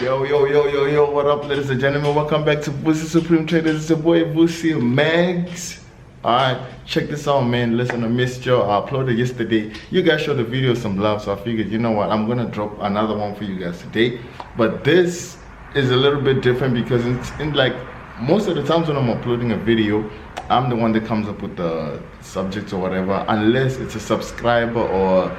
Yo, what up, ladies and gentlemen? Welcome back to Vussy Supreme Traders. It's your boy Vussy Magz. Alright, check this out, man. Listen, I missed you. I uploaded yesterday. You guys showed the video some love, so I figured, you know what, I'm gonna drop another one for you guys today. But this is a little bit different because it's in like most of the times when I'm uploading a video, I'm the one that comes up with the subjects or whatever, unless it's a subscriber or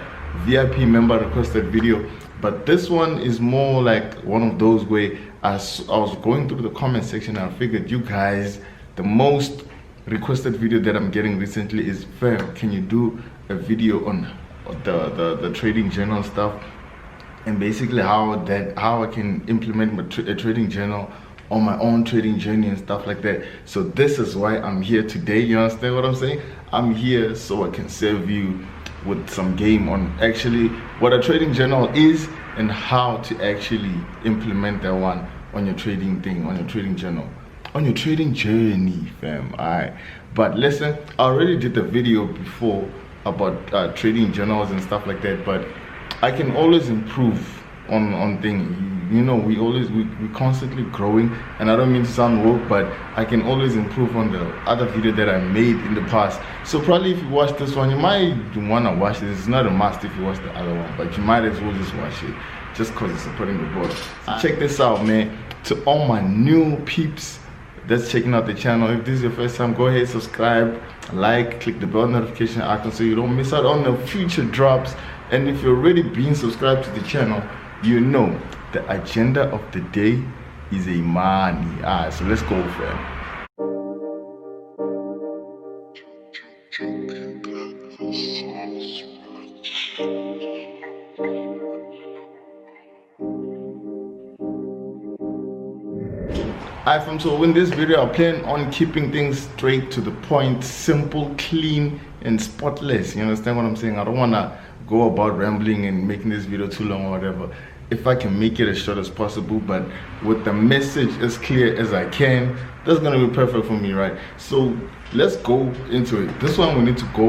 VIP member requested video. But this one is more like one of those where I was going through the comment section and I figured, you guys, the most requested video that I'm getting recently is, fam, can you do a video on the trading journal stuff, and basically how I can implement a trading journal on my own trading journey and stuff like that. So this is why I'm here today. You understand what I'm saying? I'm here so I can serve you with some game on actually what a trading journal is and how to actually implement that one on your trading thing, on your trading journal, on your trading journey, fam. Alright, but listen, I already did the video before about trading journals and stuff like that, but I can always improve on things. You know, we constantly growing, and I don't mean to sound woke, but I can always improve on the other video that I made in the past. So probably if you watch this one, you might want to watch this. It's not a must if you watch the other one, but you might as well just watch it just because it's supporting the board. So check this out, man. To all my new peeps that's checking out the channel, if this is your first time, go ahead, subscribe, like, click the bell notification icon so you don't miss out on the future drops. And if you're already been subscribed to the channel, you know the agenda of the day is a money. Alright, so let's go, fam. Alright, fam, so in this video I plan on keeping things straight to the point, simple, clean, and spotless. You understand what I'm saying? I don't wanna go about rambling and making this video too long or whatever. If I can make it as short as possible, but with the message as clear as I can, that's gonna be perfect for me, right? So let's go into it. This one we need to go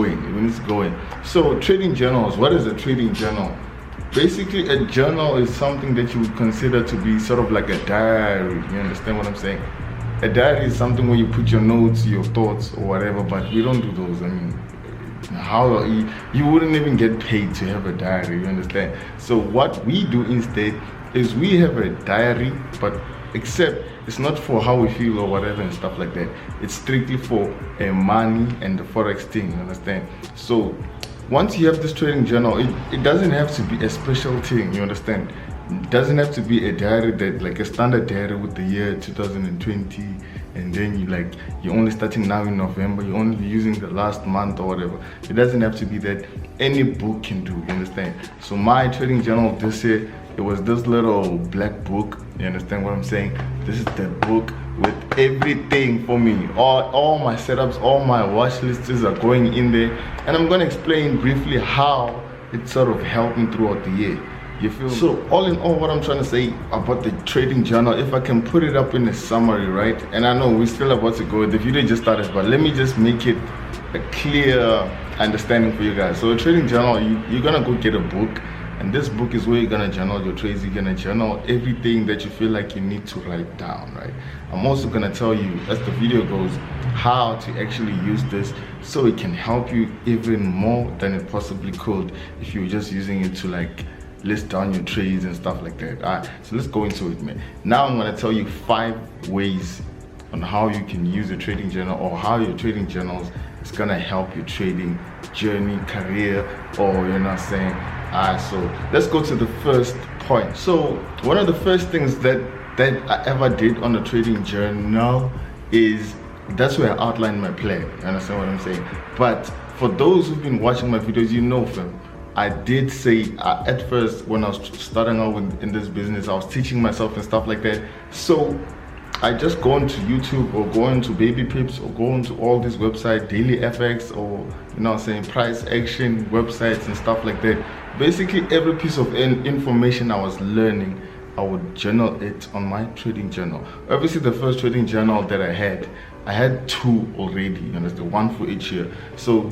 in. So trading journals. What is a trading journal? Basically, a journal is something that you would consider to be sort of like a diary. You understand what I'm saying? A diary is something where you put your notes, your thoughts, or whatever, but we don't do those. I mean, how you wouldn't even get paid to have a diary, you understand? So what we do instead is we have a diary, but except it's not for how we feel or whatever and stuff like that. It's strictly for money and the forex thing, you understand? So once you have this trading journal, it doesn't have to be a special thing, you understand? It doesn't have to be a diary that like a standard diary with the year 2020, and then you're only starting now in November, you're only using the last month or whatever. It doesn't have to be that. Any book can do, you understand? So my trading journal this year, it was this little black book, you understand what I'm saying? This is the book with everything for me. All my setups, all my watch lists are going in there, and I'm gonna explain briefly how it sort of helped me throughout the year. You feel me? So all in all, what I'm trying to say about the trading journal, if I can put it up in a summary, right? And I know we're still about to go, the video just started, but let me just make it a clear understanding for you guys. So a trading journal, you're gonna go get a book, and this book is where you're gonna journal your trades. You're gonna journal everything that you feel like you need to write down, right? I'm also gonna tell you, as the video goes, how to actually use this so it can help you even more than it possibly could if you were just using it to list down your trades and stuff like that. Alright, so let's go into it, man. Now I'm going to tell you 5 ways on how you can use a trading journal, or how your trading journals is going to help your trading journey, career, or you know what I'm saying. Alright, so let's go to the first point. So one of the first things that I ever did on the trading journal is, that's where I outlined my plan. You understand what I'm saying? But for those who've been watching my videos, you know, fam, I did say at first when I was starting out in this business, I was teaching myself and stuff like that. So I just go into YouTube or go into Baby Pips or go into all these websites, Daily FX, or you know what I'm saying, price action websites and stuff like that. Basically every piece of information I was learning, I would journal it on my trading journal. Obviously the first trading journal that I had 2 already, you understand, 1 for each year. So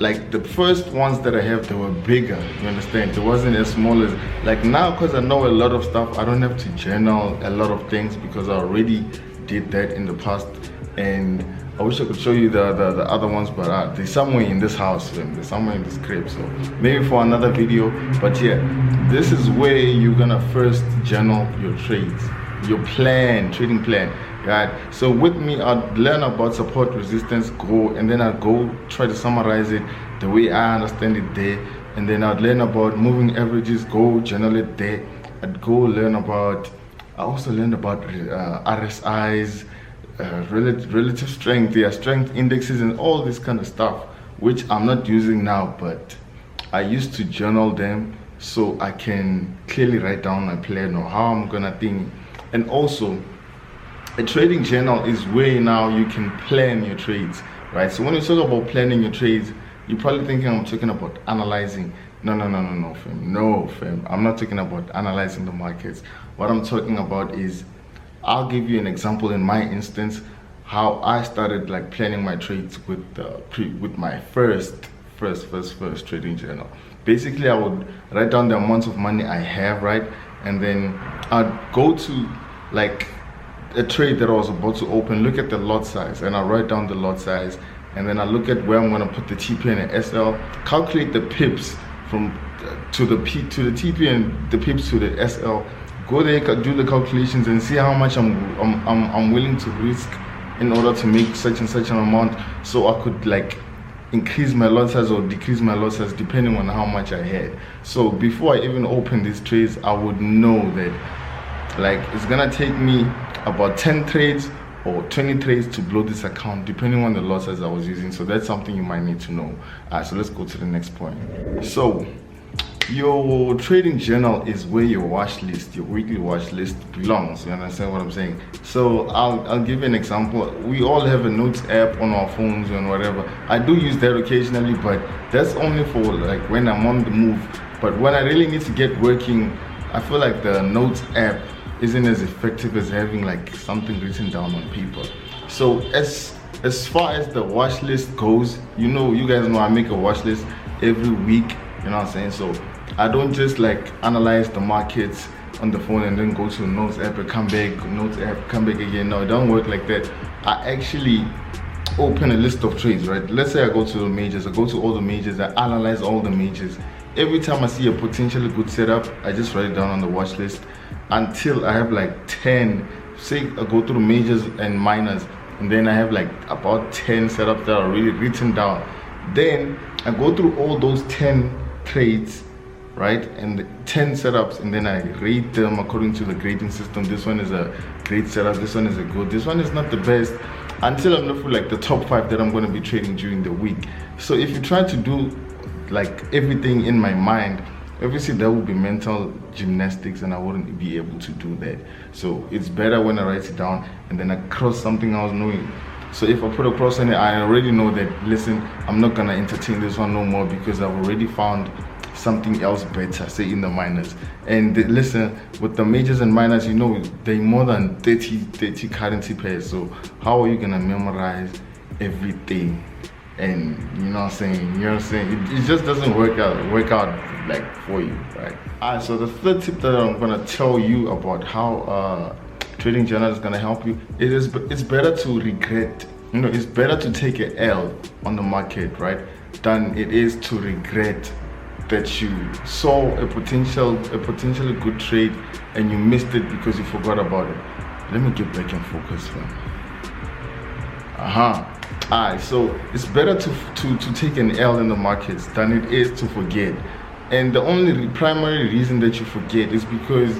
like the first ones that I have, they were bigger, you understand? It wasn't as small as, like now, because I know a lot of stuff, I don't have to journal a lot of things because I already did that in the past. And I wish I could show you the other ones, but they're somewhere in this house, they're somewhere in this crib, so maybe for another video. But yeah, this is where you're gonna first journal your trades, your plan, trading plan. Right, so with me, I'll learn about support, resistance, go, and then I'll go try to summarize it the way I understand it there, and then I'll learn about moving averages, go journal it there. I'd go learn about, I also learned about RSIs, relative strength, strength indexes, and all this kind of stuff, which I'm not using now, but I used to journal them so I can clearly write down my plan or how I'm gonna think. And also, a trading journal is where now you can plan your trades, right? So when you talk about planning your trades, you're probably thinking I'm talking about analyzing. No, fam. No, fam. I'm not talking about analyzing the markets. What I'm talking about is, I'll give you an example in my instance, how I started like planning my trades with my first trading journal. Basically, I would write down the amount of money I have, right? And then I'd go to like a trade that I was about to open, look at the lot size, and I write down the lot size, and then I look at where I'm going to put the TP and the SL, calculate the pips from to the TP and the pips to the SL, go there, do the calculations, and see how much I'm willing to risk in order to make such and such an amount, so I could like increase my lot size or decrease my lot size depending on how much I had. So before I even open these trades, I would know that like it's gonna take me about 10 trades or 20 trades to blow this account, depending on the lot size I was using. So that's something you might need to know. So let's go to the next point. So your trading journal is where your watch list, your weekly watch list belongs. You understand what I'm saying? So I'll give you an example. We all have a notes app on our phones and whatever. I do use that occasionally, but that's only for like when I'm on the move. But when I really need to get working, I feel like the notes app isn't as effective as having like something written down on paper. So as far as the watch list goes, you guys know I make a watch list every week, you know what I'm saying? So I don't just like analyze the markets on the phone and then go to a notes app and come back, notes app, come back again. No, it don't work like that. I actually open a list of trades, right? Let's say I go to the majors, I go to all the majors, I analyze all the majors. Every time I see a potentially good setup, I just write it down on the watch list until I have like 10. Say I go through majors and minors, and then I have like about 10 setups that are already written down. Then I go through all those 10 trades, right, and the 10 setups, and then I rate them according to the grading system. This one is a great setup, this one is a good, this one is not the best, until I'm left with like the top 5 that I'm going to be trading during the week. So if you try to do like everything in my mind, obviously that would be mental gymnastics and I wouldn't be able to do that. So it's better when I write it down and then I cross something I was knowing. So if I put a cross on it, I already know that, listen, I'm not gonna entertain this one no more because I've already found something else better, say in the minors. And listen, with the majors and minors, they're more than 30 currency pairs. So how are you gonna memorize everything? And you know what I'm saying, it just doesn't work out like for you, right? Alright, so the third tip that I'm gonna tell you about how trading journal is gonna help you, it's better to regret, it's better to take an L on the market, right, than it is to regret that you saw a potentially good trade and you missed it because you forgot about it. Let me get back and focus, man. Alright, so it's better to take an L in the markets than it is to forget. And the only primary reason that you forget is because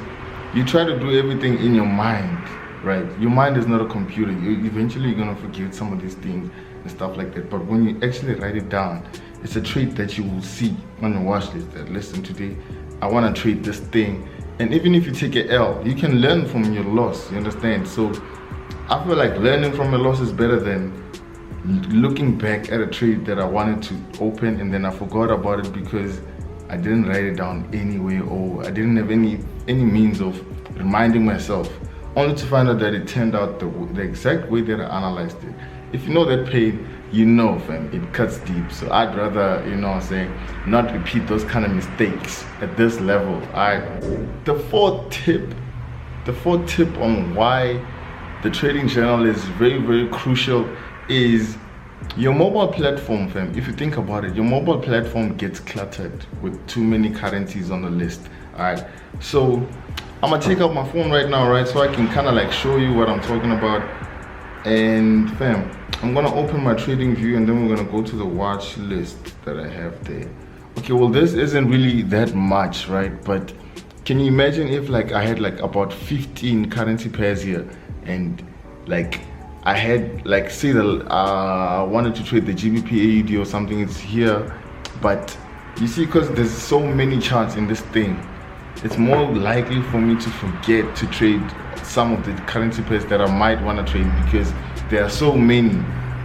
you try to do everything in your mind, right? Your mind is not a computer. Eventually you're gonna forget some of these things and stuff like that. But when you actually write it down, it's a trade that you will see on the watch list that, listen, today I want to trade this thing. And even if you take an L, you can learn from your loss, you understand? So I feel like learning from a loss is better than looking back at a trade that I wanted to open and then I forgot about it because I didn't write it down anyway, or I didn't have any means of reminding myself, only to find out that it turned out the exact way that I analyzed it. if you know that pain, you know, fam, it cuts deep. So I'd rather, you know what I'm saying, not repeat those kind of mistakes at this level. Alright. The fourth tip on why the trading journal is very, very crucial is your mobile platform, fam. If you think about it, your mobile platform gets cluttered with too many currencies on the list. Alright, so I'm gonna take out my phone right now, right, so I can kind of like show you what I'm talking about. And fam, I'm gonna open my trading view, and then we're gonna go to the watch list that I have there. Okay, well, this isn't really that much, right? But can you imagine if like I had like about 15 currency pairs here, and like I had like, say that I wanted to trade the GBP AUD or something, it's here, but you see, because there's so many charts in this thing, it's more likely for me to forget to trade some of the currency pairs that I might want to trade, because there are so many.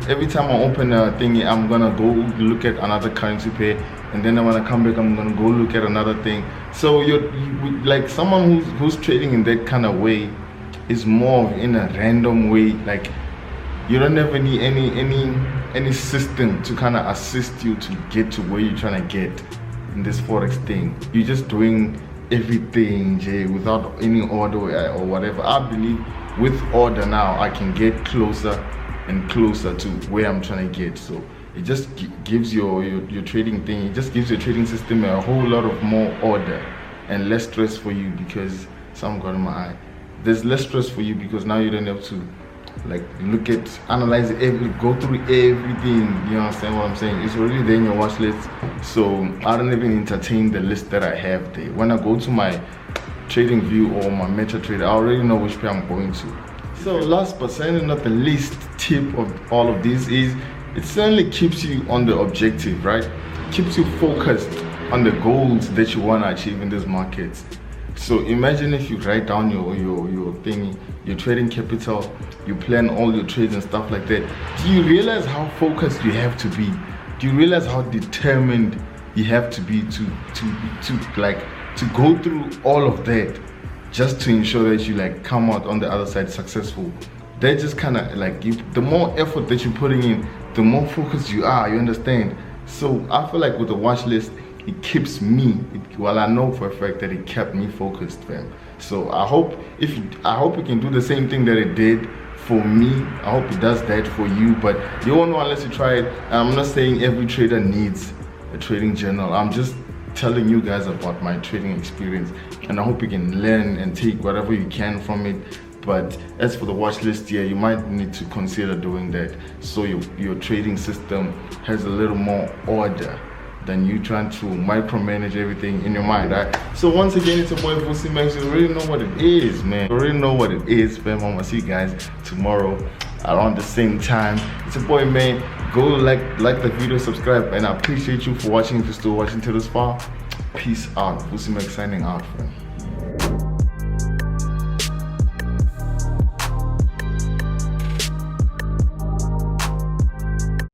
Every time I open a thingy, I'm gonna go look at another currency pair, and then when I come back, I'm gonna go look at another thing. So you like someone who's trading in that kind of way is more in a random way. Like, you don't have any system to kind of assist you to get to where you're trying to get in this forex thing. You're just doing everything, Jay, without any order or whatever. I believe with order now I can get closer and closer to where I'm trying to get. So it just gives your trading thing, it just gives your trading system a whole lot of more order and less stress for you, because some got in my eye. There's less stress for you because now you don't have to like analyze go through everything. You understand what I'm saying? It's already there in your watch list, so I don't even entertain the list that I have there. When I go to my trading view or my MetaTrader, I already know which pair I'm going to. So last but certainly not the least tip of all of this is it certainly keeps you on the objective, right? Keeps you focused on the goals that you want to achieve in these markets. So imagine if you write down your thingy, your trading capital, you plan all your trades and stuff like that. Do you realize how focused you have to be? Do you realize how determined you have to be to go through all of that just to ensure that you like come out on the other side successful? That just kind of like, the more effort that you're putting in, the more focused you are, you understand? So I feel like with the watch list, it keeps me, well, I know for a fact that it kept me focused, fam. So I hope it can do the same thing that it did for me. I hope it does that for you, but you won't know unless you try it. I'm not saying every trader needs a trading journal. I'm just telling you guys about my trading experience, and I hope you can learn and take whatever you can from it. But as for the watch list, yeah, you might need to consider doing that, so your trading system has a little more order than you trying to micromanage everything in your mind, right? So once again, it's your boy Vussy Magz. You already know what it is, man. You already know what it is, fam. I'm gonna see you guys tomorrow around the same time. It's your boy, man. Go like the video, subscribe, and I appreciate you for watching. If you're still watching till this far, peace out. Vussy Magz signing out, fam.